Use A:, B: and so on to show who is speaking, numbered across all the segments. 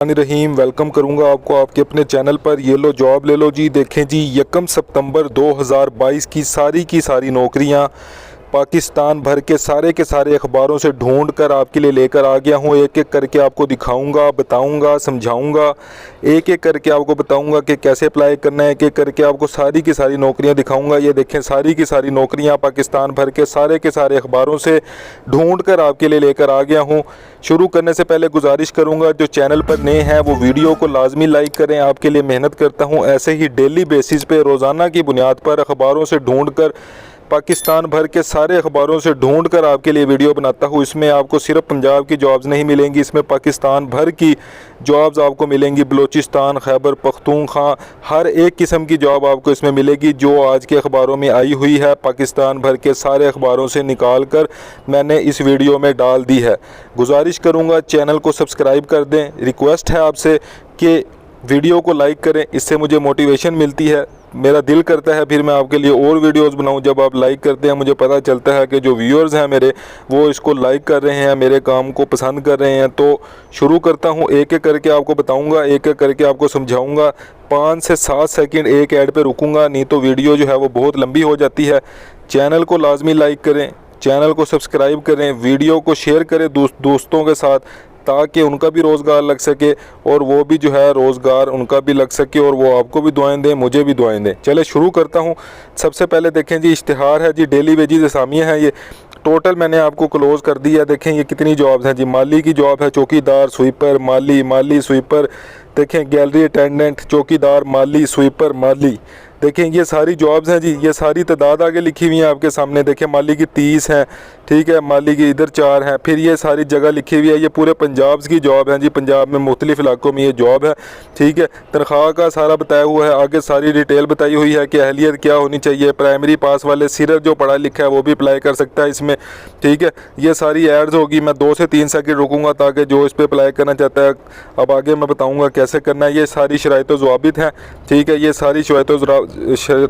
A: रहीम welcome करूंगा आपको आपके अपने चैनल पर। ये लो जॉब ले लो जी। देखें जी 1 सितंबर 2022 की सारी नौकरियां पाकिस्तान भर के सारे अखबारों से ढूंढ कर आपके लिए लेकर आ गया हूँ। एक एक करके आपको दिखाऊंगा, बताऊंगा, समझाऊंगा, एक एक करके आपको बताऊंगा कि कैसे अप्लाई करना है। एक एक करके आपको सारी की सारी नौकरियां दिखाऊंगा। ये देखें सारी की सारी नौकरियां पाकिस्तान भर के सारे अखबारों से ढूंढ कर आपके लिए लेकर आ गया हूँ। शुरू करने से पहले गुजारिश करूँगा जो चैनल पर नए हैं वो वीडियो को लाजमी लाइक करें। आपके लिए मेहनत करता हूँ ऐसे ही डेली बेसिस पे रोज़ाना की बुनियाद पर अखबारों से ढूंढ कर, पाकिस्तान भर के सारे अखबारों से ढूंढ कर आपके लिए वीडियो बनाता हूँ। इसमें आपको सिर्फ पंजाब की जॉब्स नहीं मिलेंगी, इसमें पाकिस्तान भर की जॉब्स आपको मिलेंगी। बलूचिस्तान, खैबर पख्तूनख्वा, हर एक किस्म की जॉब आपको इसमें मिलेगी जो आज के अखबारों में आई हुई है। पाकिस्तान भर के सारे अखबारों से निकाल कर मैंने इस वीडियो में डाल दी है। गुजारिश करूँगा चैनल को सब्सक्राइब कर दें। रिक्वेस्ट है आपसे कि वीडियो को लाइक करें, इससे मुझे मोटिवेशन मिलती है। मेरा दिल करता है फिर मैं आपके लिए और वीडियोस बनाऊं। जब आप लाइक करते हैं मुझे पता चलता है कि जो व्यूअर्स हैं मेरे वो इसको लाइक कर रहे हैं, मेरे काम को पसंद कर रहे हैं। तो शुरू करता हूं, एक एक करके आपको बताऊंगा, एक एक करके आपको समझाऊंगा। 5 से 7 सेकंड एक ऐड पे रुकूंगा, नहीं तो वीडियो जो है वो बहुत लंबी हो जाती है। चैनल को लाजमी लाइक करें, चैनल को सब्सक्राइब करें, वीडियो को शेयर करें दोस्तों के साथ ताकि उनका भी रोज़गार लग सके और वो भी जो है रोज़गार उनका भी लग सके और वो आपको भी दुआएं दें, मुझे भी दुआएं दें। चले शुरू करता हूँ। सबसे पहले देखें जी इश्तिहार है जी, डेली वेजेस असामियाँ हैं। ये टोटल मैंने आपको क्लोज़ कर दिया। देखें ये कितनी जॉब्स हैं जी। माली की जॉब है, चौकीदार, स्वीपर, माली स्वीपर। देखें गैलरी अटेंडेंट, चौकीदार, माली, स्वीपर, माली। देखें ये सारी जॉब्स हैं जी। ये सारी तादाद आगे लिखी हुई हैं आपके सामने। देखें माली की 30 हैं, ठीक है, माली की इधर 4 हैं, फिर ये सारी जगह लिखी हुई है। ये पूरे पंजाब की जॉब है जी। पंजाब में मुख्तलिफ इलाकों में ये जॉब है, ठीक है। तनख्वाह का सारा बताया हुआ है, आगे सारी डिटेल बताई हुई है कि अहलियत क्या होनी चाहिए। प्राइमरी पास वाले सिर्फ जो पढ़ा लिखा है वो भी अप्लाई कर सकता है इसमें, ठीक है। ये सारी एड्स होगी। मैं 2 से 3 सेकंड रुकूंगा ताकि जो इस पर अप्लाई करना चाहता है, अब आगे मैं बताऊँगा कैसे करना है। ये सारी शराइत व ज़वाबित हैं, ठीक है। ये सारी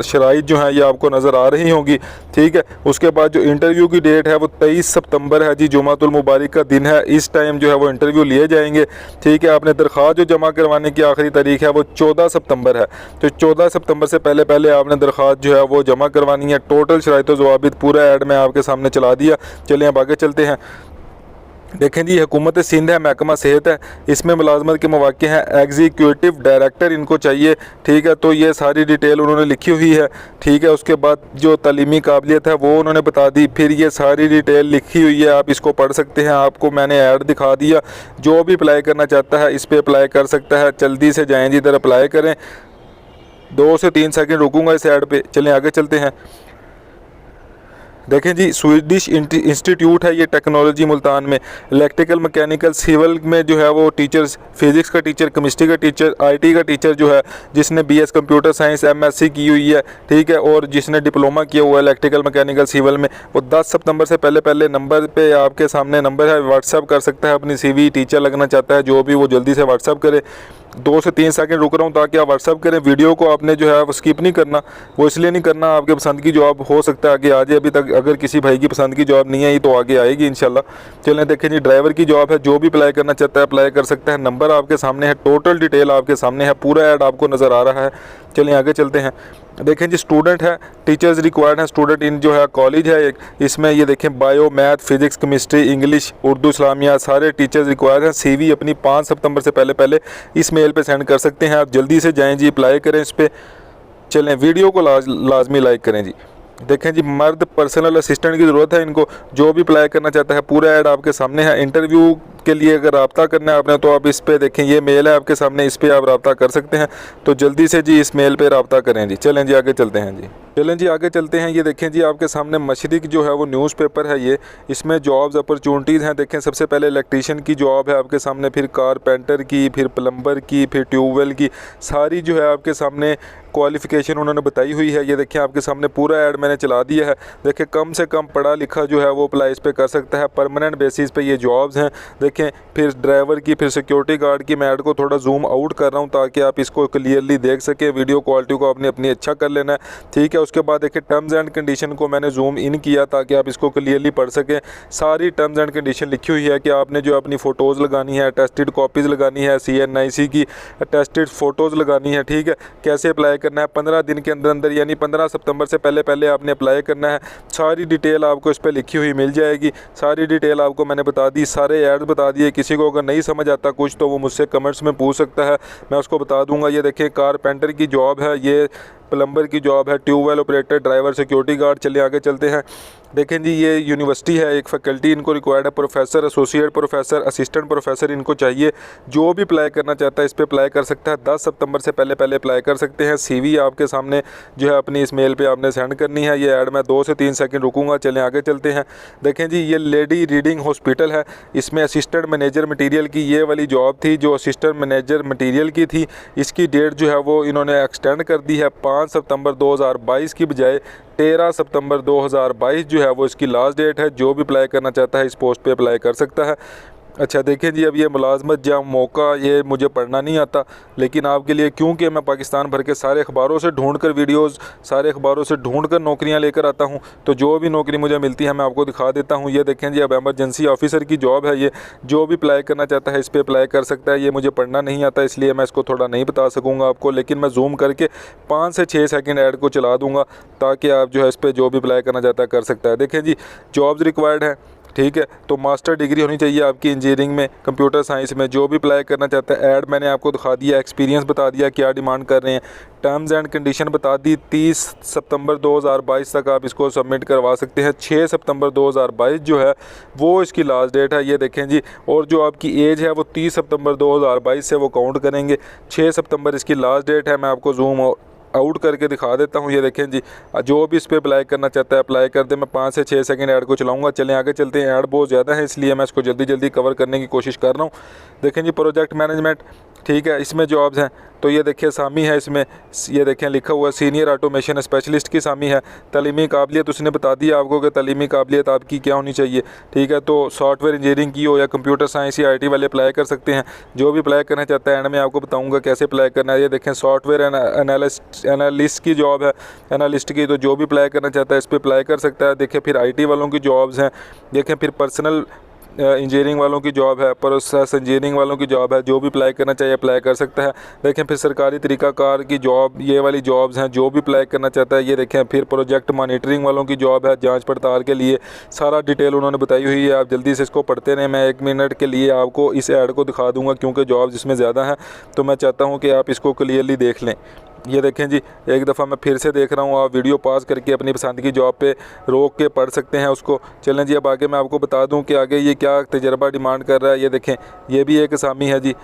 A: शराइत जो हैं ये आपको नज़र आ रही होंगी, ठीक है। उसके बाद जो इंटरव्यू की डेट है वो 23 सितंबर है जी, जुमातुल मुबारक का दिन है। इस टाइम जो है वो इंटरव्यू लिए जाएंगे, ठीक है। आपने दरख्वास्त जो जमा करवाने की आखिरी तारीख है वो 14 सितंबर है, तो 14 सितंबर से पहले आपने दरख्वास्त जो है वो जमा करवानी है। टोटल शराइत व ज़वाबित पूरा ऐड में आपके सामने चला दिया। चलिए अब आगे चलते हैं। देखें जी हुकूमत सिंध है, महकमा सेहत है, इसमें मुलाजमत के मौक़े हैं। एग्जीक्यूटिव डायरेक्टर इनको चाहिए, ठीक है। तो ये सारी डिटेल उन्होंने लिखी हुई है, ठीक है। उसके बाद जो तालीमी काबिलियत है वो उन्होंने बता दी। फिर ये सारी डिटेल लिखी हुई है, आप इसको पढ़ सकते हैं। आपको मैंने ऐड दिखा दिया, जो भी अप्लाई करना चाहता है इस पर अप्लाई कर सकता है। जल्दी से जाएँ जी, इधर अप्लाई करें। 2 से 3 सेकंड रुकूंगा इस ऐड पे। चलें आगे चलते हैं। देखें जी स्वीडिश इंस्टीट्यूट है ये टेक्नोलॉजी मुल्तान में। इलेक्ट्रिकल, मैकेनिकल, सिविल में जो है वो टीचर्स, फिज़िक्स का टीचर, केमिस्ट्री का टीचर, आईटी का टीचर जो है जिसने बीएस कंप्यूटर साइंस एमएससी की हुई है, ठीक है, और जिसने डिप्लोमा किया हुआ है इलेक्ट्रिकल, मैकेनिकल, सिविल में, वो 10 सितंबर से पहले नंबर पे आपके सामने नंबर है, व्हाट्सअप कर सकता है अपनी सीवी। टीचर लगना चाहता है जो भी, वो जल्दी से व्हाट्सअप करे। 2 से 3 सेकंड रुक रहा हूँ ताकि आप व्हाट्सअप करें। वीडियो को आपने जो है वो स्किप नहीं करना, वो इसलिए नहीं करना, आपके पसंद की जॉब हो सकता है आगे आ जाए। अभी तक अगर किसी भाई की पसंद की जॉब नहीं आई तो आगे आएगी इंशाल्लाह। चलें देखें जी ड्राइवर की जॉब है, जो भी अप्लाई करना चाहता है अप्लाई कर सकता है। नंबर आपके सामने है, टोटल डिटेल आपके सामने है, पूरा ऐड आपको नज़र आ रहा है। चलिए आगे चलते हैं। देखें जी स्टूडेंट है, टीचर्स रिक्वायर्ड है। स्टूडेंट इन जो है कॉलेज है एक, इसमें ये देखें bio, math, physics, chemistry, English, Urdu, Islamia, सारे टीचर्स रिक्वायर्ड हैं। सीवी अपनी 5 सितंबर से पहले इस मेल पे सेंड कर सकते हैं। आप जल्दी से जाएं जी, अप्लाई करें इस पर। चलें वीडियो को लाजमी लाइक करें जी। देखें जी मर्द पर्सनल असिस्टेंट की ज़रूरत है इनको, जो भी अप्लाई करना चाहता है। पूरा ऐड आपके सामने है। इंटरव्यू के लिए अगर रब्ता करना है आपने तो आप इस पे देखें, ये मेल है आपके सामने, इस पे आप रब्ता कर सकते हैं। तो जल्दी से जी इस मेल पे रब्ता करें जी। चलें जी आगे चलते हैं जी। चलें जी आगे चलते हैं। ये देखें जी आपके सामने मशरिक जो है वो न्यूज़पेपर है ये, इसमें जॉब्स अपॉर्चुनिटीज़ हैं। देखें सबसे पहले इलेक्ट्रीशियन की जॉब है आपके सामने, फिर कारपेंटर की, फिर प्लम्बर की, फिर ट्यूबवेल की, सारी जो है आपके सामने क्वालिफ़िकेशन उन्होंने बताई हुई है। ये देखें आपके सामने पूरा ऐड मैंने चला दिया है। देखें कम से कम पढ़ा लिखा जो है वो अप्लाई इस पर कर सकता है। परमानेंट बेसिस पे ये जॉब्स हैं। देखें फिर ड्राइवर की, फिर सिक्योरिटी गार्ड की। मैं ऐड को थोड़ा जूम आउट कर रहा हूँ ताकि आप इसको क्लियरली देख सकें। वीडियो क्वालिटी को आपने अपनी अच्छा कर लेना है, ठीक है। उसके बाद देखिए टर्म्स एंड कंडीशन को मैंने जूम इन किया ताकि आप इसको क्लियरली पढ़ सकें। सारी टर्म्स एंड कंडीशन लिखी हुई है कि आपने जो अपनी फ़ोटोज़ लगानी है, अटेस्टेड कॉपीज़ लगानी है, CNIC की अटेस्टेड फ़ोटोज़ लगानी है, ठीक है। कैसे अप्लाई करना है, 15 दिन के अंदर अंदर यानी 15 सितंबर से पहले पहले आपने अप्लाई करना है। सारी डिटेल आपको इस पर लिखी हुई मिल जाएगी। सारी डिटेल आपको मैंने बता दी, सारे ऐड बता दिए। किसी को अगर नहीं समझ आता कुछ तो वो मुझसे कमेंट्स में पूछ सकता है, मैं उसको बता दूंगा। ये देखिए कारपेंटर की जॉब है, ये प्लम्बर की जॉब है, tubewell operator, driver, security guard. चलिए आगे चलते हैं। देखें जी ये यूनिवर्सिटी है, एक फैकल्टी इनको रिक्वायर्ड है, professor, associate professor, assistant professor इनको चाहिए। जो भी अप्लाई करना चाहता है इस पर अप्लाई कर सकता है। 10 सितंबर से पहले पहले अप्लाई कर सकते हैं। CV आपके सामने जो है अपनी इस मेल पे आपने सेंड करनी है। ये ऐड मैं 2 से 3 सेकंड रुकूंगा। चलें आगे चलते हैं। देखें जी ये लेडी रीडिंग हॉस्पिटल है, इसमें असिस्टेंट मैनेजर मटीरियल की ये वाली जॉब थी जो असिस्टेंट मैनेजर मटीरियल की थी। इसकी डेट जो है वो इन्होंने एक्सटेंड कर दी है। 5 सितंबर 2022 की बजाय 13 सितंबर 2022 जो है वो इसकी लास्ट डेट है। जो भी अप्लाई करना चाहता है इस पोस्ट पे अप्लाई कर सकता है। अच्छा देखें जी अब ये मुलाजमत या मौका ये मुझे पढ़ना नहीं आता, लेकिन आपके लिए क्योंकि मैं पाकिस्तान भर के सारे अखबारों से ढूंढ कर वीडियोज़, सारे अखबारों से ढूंढ कर नौकरियाँ लेकर आता हूँ, तो जो भी नौकरी मुझे मिलती है मैं आपको दिखा देता हूँ। ये देखें जी अब एमरजेंसी ऑफिसर की जॉब है ये। जो भी अप्लाई करना चाहता है इस पर अप्लाई कर सकता है। ये मुझे पढ़ना नहीं आता इसलिए मैं इसको थोड़ा नहीं बता सकूँगा आपको, लेकिन मैं जूम करके 5 से 6 सेकंड ऐड को चला दूँगा ताकि आप जो है इस पर जो भी अप्लाई करना चाहता है कर सकता है। देखें जी जॉब्स रिक्वायर्ड है, ठीक है। तो मास्टर डिग्री होनी चाहिए आपकी इंजीनियरिंग में, कंप्यूटर साइंस में। जो भी अप्लाई करना चाहता है ऐड मैंने आपको दिखा दिया, एक्सपीरियंस बता दिया क्या डिमांड कर रहे हैं, टर्म्स एंड कंडीशन बता दी। 30 सितंबर 2022 तक आप इसको सबमिट करवा सकते हैं। 6 सितंबर 2022 जो है वो इसकी लास्ट डेट है। ये देखें जी, और जो आपकी एज है वो 30 सितंबर 2022 से वो काउंट करेंगे। 6 सितंबर इसकी लास्ट डेट है। मैं आपको जूम आउट करके दिखा देता हूँ। ये देखें जी जो भी इस पर अप्लाई करना चाहता है अप्लाई कर दे। मैं 5 से 6 सेकंड ऐड को चलाऊंगा। चलें आगे चलते हैं। ऐड बहुत ज़्यादा है इसलिए मैं इसको जल्दी जल्दी कवर करने की कोशिश कर रहा हूँ। देखें जी प्रोजेक्ट मैनेजमेंट, ठीक है, इसमें जॉब्स हैं। तो ये देखिए सामी है इसमें, ये देखें लिखा हुआ है सीनियर ऑटोमेशन स्पेशलिस्ट की सामी है। तलीमी काबिलियत उसने बता दिया आपको कि तलीमी काबिलियत आपकी क्या होनी चाहिए, ठीक है। तो सॉफ्टवेयर इंजीनियरिंग की हो या कंप्यूटर साइंस या IT वाले अप्लाई कर सकते हैं। जो भी अप्लाई करना चाहता है एंड में आपको बताऊंगा कैसे अप्लाई करना है। ये देखें सॉफ्टवेयर एनालिस्ट की जॉब है, एनालिस्ट की। तो जो भी अप्लाई करना चाहता है इस पर अप्लाई कर सकता है। देखें फिर IT वालों की जॉब्स हैं। देखें फिर पर्सनल इंजीनियरिंग वालों की जॉब है, प्रोसेस इंजीनियरिंग वालों की जॉब है। जो भी अप्लाई करना चाहिए अप्लाई कर सकता है। देखें फिर सरकारी तरीक़ाकार की जॉब, ये वाली जॉब्स हैं। जो भी अप्लाई करना चाहता है ये देखें। फिर प्रोजेक्ट मॉनिटरिंग वालों की जॉब है, जांच पड़ताल के लिए। सारा डिटेल उन्होंने बताई हुई है, आप जल्दी से इसको पढ़ते रहें। मैं 1 मिनट के लिए आपको इस ऐड को दिखा दूँगा क्योंकि जॉब्स इसमें ज़्यादा हैं, तो मैं चाहता हूँ कि आप इसको क्लियरली देख लें। ये देखें जी एक दफ़ा मैं फिर से देख रहा हूँ, आप वीडियो पॉज करके अपनी पसंद की जॉब पे रोक के पढ़ सकते हैं उसको। चलें जी अब आगे मैं आपको बता दूँ कि आगे ये क्या तजर्बा डिमांड कर रहा है। ये देखें ये भी एक असामी है जी,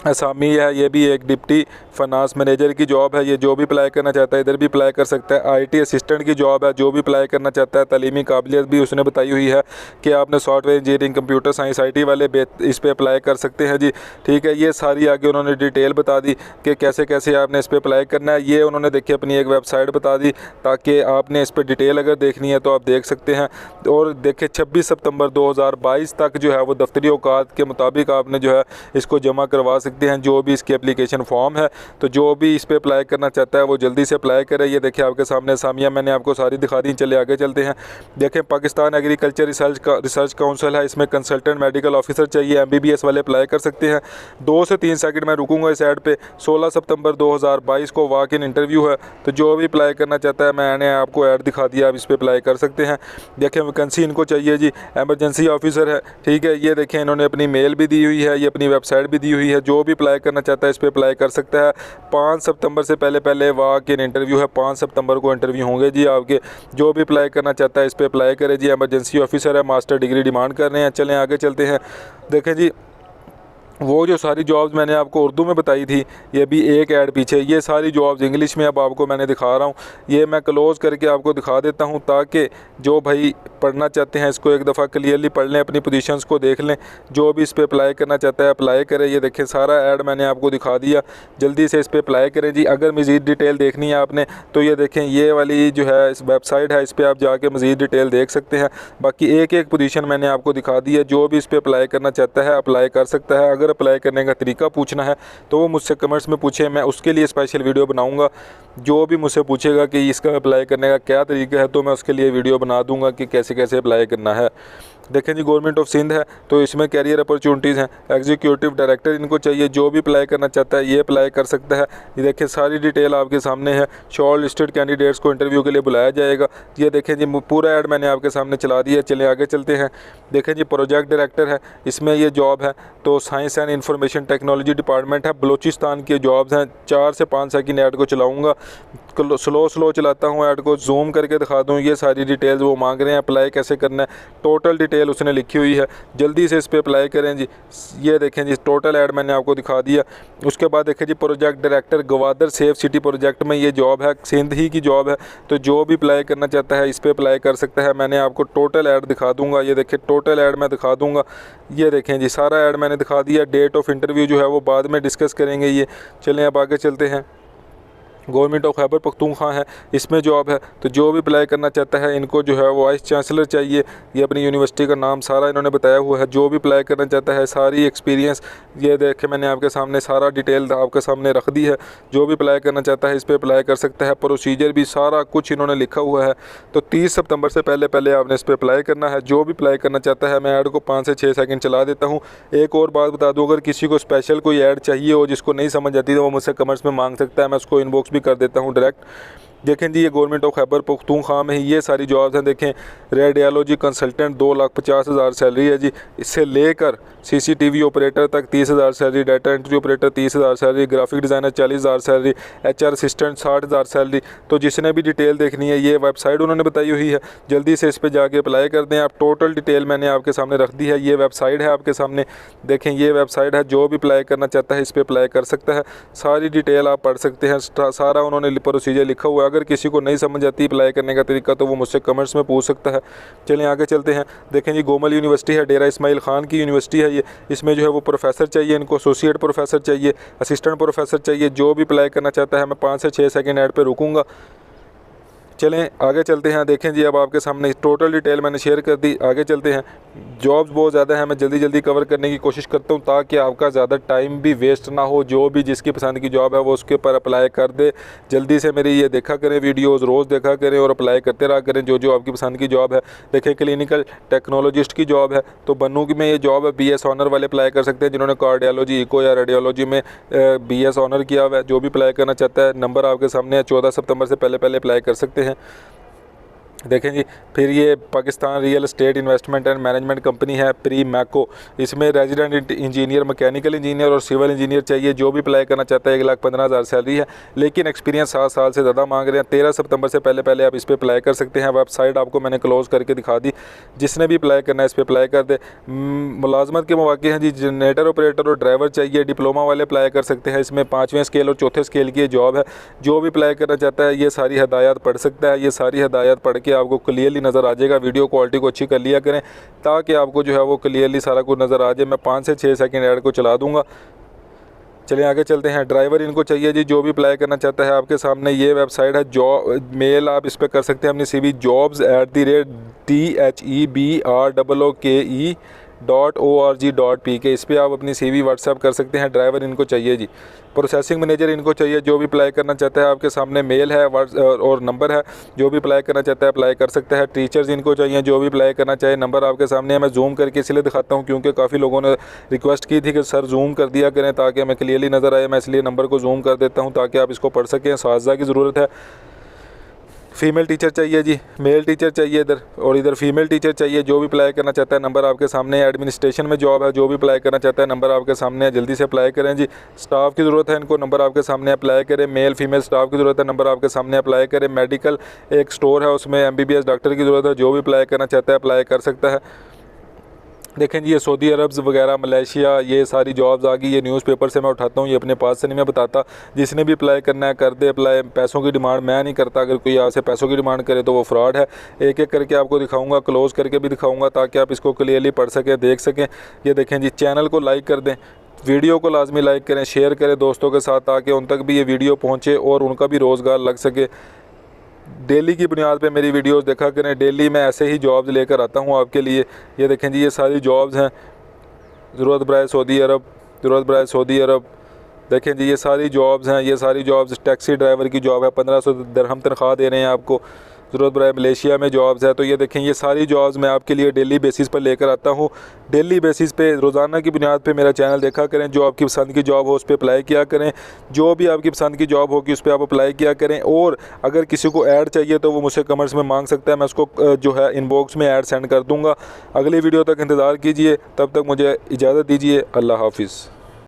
A: असामी है। ये भी एक डिप्टी फाइनेंस मैनेजर की जॉब है। ये जो भी अप्लाई करना चाहता है इधर भी अप्लाई कर सकता है। IT असिस्टेंट की जॉब है। जो भी अप्लाई करना चाहता है तलीमी काबिलियत भी उसने बताई हुई है कि आपने software engineering, computer science, IT वाले इस पर अप्लाई कर सकते हैं जी, ठीक है। ये सारी आगे उन्होंने डिटेल बता दी कि कैसे कैसे आपने इस पर अप्लाई करना है। ये उन्होंने देखिए अपनी एक वेबसाइट बता दी ताकि आपने इस पर डिटेल अगर देखनी है तो आप देख सकते हैं। और देखिए 26 सितंबर 2022 तक जो है वो दफ्तरी औकात के मुताबिक आपने जो है इसको जमा करवा सकते हैं, जो भी इसकी एप्लीकेशन फॉर्म है। तो जो भी इस पे अप्लाई करना चाहता है वो जल्दी से अप्लाई करे। ये देखिए आपके सामने सामिया मैंने आपको सारी दिखा दी। चले आगे चलते हैं। देखें पाकिस्तान एग्रीकल्चर रिसर्च काउंसिल है, इसमें कंसल्टेंट मेडिकल ऑफिसर चाहिए, MBBS वाले अप्लाई कर सकते हैं। 2 से 3 सेकंड मैं रुकूंगा इस ऐड पे। 16 सितंबर 2022 को वॉक इन इंटरव्यू है। तो जो भी अप्लाई करना चाहता है मैंने आपको ऐड दिखा दिया, आप इस पर अप्लाई कर सकते हैं। देखें वैकेंसी इनको चाहिए जी, एमरजेंसी ऑफिसर है, ठीक है। ये देखें इन्होंने अपनी मेल भी दी हुई है, ये अपनी वेबसाइट भी दी हुई है। जो भी अप्लाई करना चाहता है इस पर अप्लाई कर सकता है। 5 सितंबर से पहले पहले वॉक इन इंटरव्यू है। 5 सितंबर को इंटरव्यू होंगे जी आपके। जो भी अप्लाई करना चाहता है इस पर अप्लाई करें जी। एमरजेंसी ऑफिसर है, मास्टर डिग्री डिमांड कर रहे हैं। चलें आगे चलते हैं। देखें जी वो जो सारी जॉब्स मैंने आपको उर्दू में बताई थी, ये भी एक ऐड पीछे, ये सारी जॉब्स इंग्लिश में अब आपको मैंने दिखा रहा हूँ। ये मैं क्लोज़ करके आपको दिखा देता हूँ ताकि जो भाई पढ़ना चाहते हैं इसको एक दफ़ा क्लियरली पढ़ लें, अपनी पोजीशंस को देख लें। जो भी इस पर अप्लाई करना चाहता है अप्लाई करें। ये देखें सारा ऐड मैंने आपको दिखा दिया, जल्दी से इस पर अप्लाई करें जी। अगर मज़ीद डिटेल देखनी है आपने तो ये देखें ये वाली जो है इस वेबसाइट है, इस पर आप जाके मज़ीद डिटेल देख सकते हैं। बाकी एक एक पोजीशन मैंने आपको दिखा दी है। जो भी इस पर अप्लाई करना चाहता है अप्लाई कर सकता है। अगर अगर अप्लाई करने का तरीका पूछना है तो वो मुझसे कमेंट्स में पूछे, मैं उसके लिए स्पेशल वीडियो बनाऊँगा। जो भी मुझसे पूछेगा कि इसका अप्लाई करने का क्या तरीका है तो मैं उसके लिए वीडियो बना दूँगा कि कैसे कैसे अप्लाई करना है। देखें जी, गवर्नमेंट ऑफ सिंध है तो इसमें कैरियर अपॉर्चुनिटीज़ हैं। एग्जीक्यूटिव डायरेक्टर इनको चाहिए, जो भी अप्लाई करना चाहता है ये अप्लाई कर सकता है। ये देखें सारी डिटेल आपके सामने है। शॉर्ट लिस्टेड कैंडिडेट्स को इंटरव्यू के लिए बुलाया जाएगा। ये देखें जी, पूरा ऐड मैंने आपके सामने चला दिया। चलिए आगे चलते हैं। देखें जी, प्रोजेक्ट डायरेक्टर है, इसमें ये जॉब है तो science and information technology department है, बलूचिस्तान की जॉब्स हैं। 4 से 5 सेकंड ऐड को चलाऊँगा, स्लो चलाता हूँ, ऐड को जूम करके दिखा दूँ। ये सारी डिटेल्स वो मांग रहे हैं, अप्लाई कैसे करना है, टोटल डिटेल उसने लिखी हुई है। जल्दी से इस पर अप्लाई करें जी। ये देखें जी, टोटल ऐड मैंने आपको दिखा दिया। उसके बाद देखें जी, project director Gwadar safe city project में ये जॉब है, सिंध ही की जॉब है तो जो भी अप्लाई करना चाहता है इस पर अप्लाई कर सकता है। मैंने आपको टोटल ऐड दिखा दूँगा। ये देखें टोटल ऐड मैं दिखा दूँगा। ये देखें जी, सारा ऐड मैंने दिखा दिया। डेट ऑफ इंटरव्यू जो है वो बाद में डिस्कस करेंगे ये। चलें अब आगे चलते हैं। गवर्नमेंट ऑफ खैबर पख्तूनख्वा है, इसमें जॉब है तो जो भी अप्लाई करना चाहता है इनको जो है वो वाइस चांसलर चाहिए। ये अपनी यूनिवर्सिटी का नाम सारा इन्होंने बताया हुआ है। जो भी अप्लाई करना चाहता है सारी एक्सपीरियंस, ये देखे मैंने आपके सामने सारा डिटेल आपके सामने रख दी है। जो भी अप्लाई करना चाहता है इस पर अप्लाई कर सकता है। प्रोसीजर भी सारा कुछ इन्होंने लिखा हुआ है। तो 30 सितंबर से पहले आपने इस पर अप्लाई करना है। जो भी अप्लाई करना चाहता है, मैं ऐड को 5 से 6 सेकंड चला देता हूँ। एक और बात बता दूँ, अगर किसी को स्पेशल कोई ऐड चाहिए हो जिसको नहीं समझ आती तो वो मुझसे कमेंट्स में मांग सकता है, मैं उसको इनबॉक्स भी कर देता हूँ डायरेक्ट। देखें जी, ये गवर्नमेंट ऑफ खैबर पख्तूनख्वा में ही ये सारी जॉब्स हैं। देखें रेडियोलॉजी कंसल्टेंट 2,50,000 सैलरी है जी। इससे लेकर सीसीटीवी ऑपरेटर तक 30,000 salary, data entry operator 30,000 salary, graphic designer 40,000 salary, HR assistant 60,000 salary. तो जिसने भी डिटेल देखनी है ये वेबसाइट उन्होंने बताई हुई है, जल्दी से इस पर जाके अप्लाई कर दें आप। टोटल डिटेल मैंने आपके सामने रख दी है। ये वेबसाइट है आपके सामने, देखें ये वेबसाइट है। जो भी अप्लाई करना चाहता है इस पर अप्लाई कर सकता है। सारी डिटेल आप पढ़ सकते हैं, सारा उन्होंने प्रोसीजर लिखा हुआ है। अगर किसी को नहीं समझ आती अप्लाई करने का तरीका तो वो मुझसे कमेंट्स में पूछ सकता है। चलें आगे चलते हैं। देखें जी, गोमल यूनिवर्सिटी है, डेरा इस्माइल ख़ान की यूनिवर्सिटी है ये। इसमें जो है वो प्रोफेसर चाहिए, इनको एसोसिएट प्रोफेसर चाहिए, असिस्टेंट प्रोफेसर चाहिए। जो भी अप्लाई करना चाहता है मैं 5 से 6 सेकंड ऐड पे रुकूंगा। चलें आगे चलते हैं। देखें जी, अब आपके सामने टोटल डिटेल मैंने शेयर कर दी। आगे चलते हैं। जॉब्स बहुत ज़्यादा है, मैं जल्दी कवर करने की कोशिश करता हूं ताकि आपका ज़्यादा टाइम भी वेस्ट ना हो। जो भी जिसकी पसंद की जॉब है वो उसके ऊपर अप्लाई कर दे। जल्दी से मेरी ये देखा करें वीडियोस, रोज़ देखा करें और अप्लाई करते रहा करें जो आपकी पसंद की जॉब है। देखें क्लिनिकल टेक्नोलॉजिस्ट की जॉब है तो बन्नू की में ये जॉब है। BS ऑनर वाले अप्लाई कर सकते हैं जिन्होंने कार्डियोलॉजी, इको या रेडियोलॉजी में BS ऑनर किया हुआ है। जो भी अप्लाई करना चाहता है, नंबर आपके सामने है। 14 सितंबर से पहले अप्लाई कर सकते हैं। देखें जी, फिर ये Pakistan real estate investment and management company है, प्री मैको। इसमें रेजिडेंट इंजीनियर, मैकेनिकल इंजीनियर और सिविल इंजीनियर चाहिए। जो भी अप्लाई करना चाहता है 1,15,000 सैलरी है, लेकिन एक्सपीरियंस 7 साल से ज़्यादा मांग रहे हैं। 13 सितंबर से पहले आप इस पर अप्लाई कर सकते हैं। वेबसाइट आपको मैंने क्लोज़ करके दिखा दी। जिसने भी अप्लाई करना है इस पर अप्लाई कर दे। मुलाजमत के मौके हैं जी, जनरेटर ऑपरेटर और ड्राइवर चाहिए। डिप्लोमा वाले अप्लाई कर सकते हैं। इसमें 5वें स्केल और 4थे स्केल की जॉब है। जो भी अप्लाई करना चाहता है ये सारी हदायत पढ़ सकता है। ये सारी हदायत पढ़ के आपको क्लियरली नज़र आ जाएगा। वीडियो क्वालिटी को अच्छी कर लिया करें ताकि आपको जो है वो क्लियरली सारा कुछ नज़र आ जाए। मैं 5 से 6 सेकंड ऐड को चला दूंगा। चलिए आगे चलते हैं। ड्राइवर इनको चाहिए जी। जो भी अप्लाई करना चाहता है आपके सामने ये वेबसाइट है। जॉब मेल आप इस पर कर सकते हैं अपनी CV jobs@THEBROOKE.org.pk। इस पर आप अपनी CV व्हाट्सएप कर सकते हैं। ड्राइवर इनको चाहिए जी। प्रोसेसिंग मैनेजर इनको चाहिए। जो भी अप्लाई करना चाहता है आपके सामने मेल है और नंबर है। जो भी अप्लाई करना चाहता है अप्लाई कर सकता है। टीचर्स इनको चाहिए। जो भी अप्लाई करना चाहे, नंबर आपके सामने है। मैं जूम करके इसलिए दिखाता हूँ क्योंकि काफ़ी लोगों ने रिक्वेस्ट की थी कि सर जूम कर दिया करें ताकि हमें क्लियरली नज़र आए। मैं इसलिए नंबर को जूम कर देता हूँ ताकि आप इसको पढ़ सकें। साज़ा की ज़रूरत है। फीमेल टीचर चाहिए जी, मेल टीचर चाहिए इधर, और इधर फीमेल टीचर चाहिए। जो भी अप्लाई करना चाहता है नंबर आपके सामने है। एडमिनिस्ट्रेशन में जॉब है। जो भी अप्लाई करना चाहता है नंबर आपके सामने है। जल्दी से अप्लाई करें जी। स्टाफ की ज़रूरत है, इनको नंबर आपके सामने अप्लाई करें। मेल फीमेल स्टाफ की ज़रूरत है, नंबर आपके सामने अप्लाई करें। मेडिकल एक स्टोर है, उसमें MBBS डॉक्टर की ज़रूरत है। जो भी अप्लाई करना चाहता है अप्लाई कर सकता है। देखें जी, ये सऊदी अरब्स वगैरह, मलेशिया, ये सारी जॉब्स आ गई। ये न्यूज़पेपर से मैं उठाता हूँ, ये अपने पास से नहीं मैं बताता। जिसने भी अप्लाई करना है कर दे अप्लाई। पैसों की डिमांड मैं नहीं करता। अगर कोई आपसे पैसों की डिमांड करे तो वो फ्रॉड है। एक एक करके आपको दिखाऊंगा, क्लोज़ करके भी दिखाऊंगा ताकि आप इसको क्लियरली पढ़ सकें, देख सकें। ये देखें जी, चैनल को लाइक कर दें, वीडियो को लाजमी लाइक करें, शेयर करें दोस्तों के साथ ताकि उन तक भी ये वीडियो पहुँचे और उनका भी रोज़गार लग सके। डेली की बुनियाद पे मेरी वीडियोस देखा करें। डेली मैं ऐसे ही जॉब्स लेकर आता हूँ आपके लिए। ये देखें जी, ये सारी जॉब्स हैं। ज़रूरत बराए सऊदी अरब, ज़रूरत बराए सऊदी अरब। देखें जी ये सारी जॉब्स हैं, ये सारी जॉब्स टैक्सी ड्राइवर की जॉब है, 1500 दिरहम तनख्वाह दे रहे हैं आपको। ज़रूरत बराए मलेशिया में जॉब्स है। तो ये देखें ये सारी जॉब्स मैं आपके लिए डेली बेसिस पर लेकर आता हूँ। डेली बेसिस पे रोज़ाना की बुनियाद पे मेरा चैनल देखा करें। जो आपकी पसंद की जॉब हो उस पर अप्लाई किया करें। जो भी आपकी पसंद की जॉब होगी उस पर आप अप्लाई किया करें। और अगर किसी को ऐड चाहिए तो वो मुझसे कमेंट्स में मांग सकता है, मैं उसको जो है इनबॉक्स में ऐड सेंड कर दूँगा। अगली वीडियो तक इंतज़ार कीजिए, तब तक मुझे इजाज़त दीजिए। अल्लाह हाफिज़।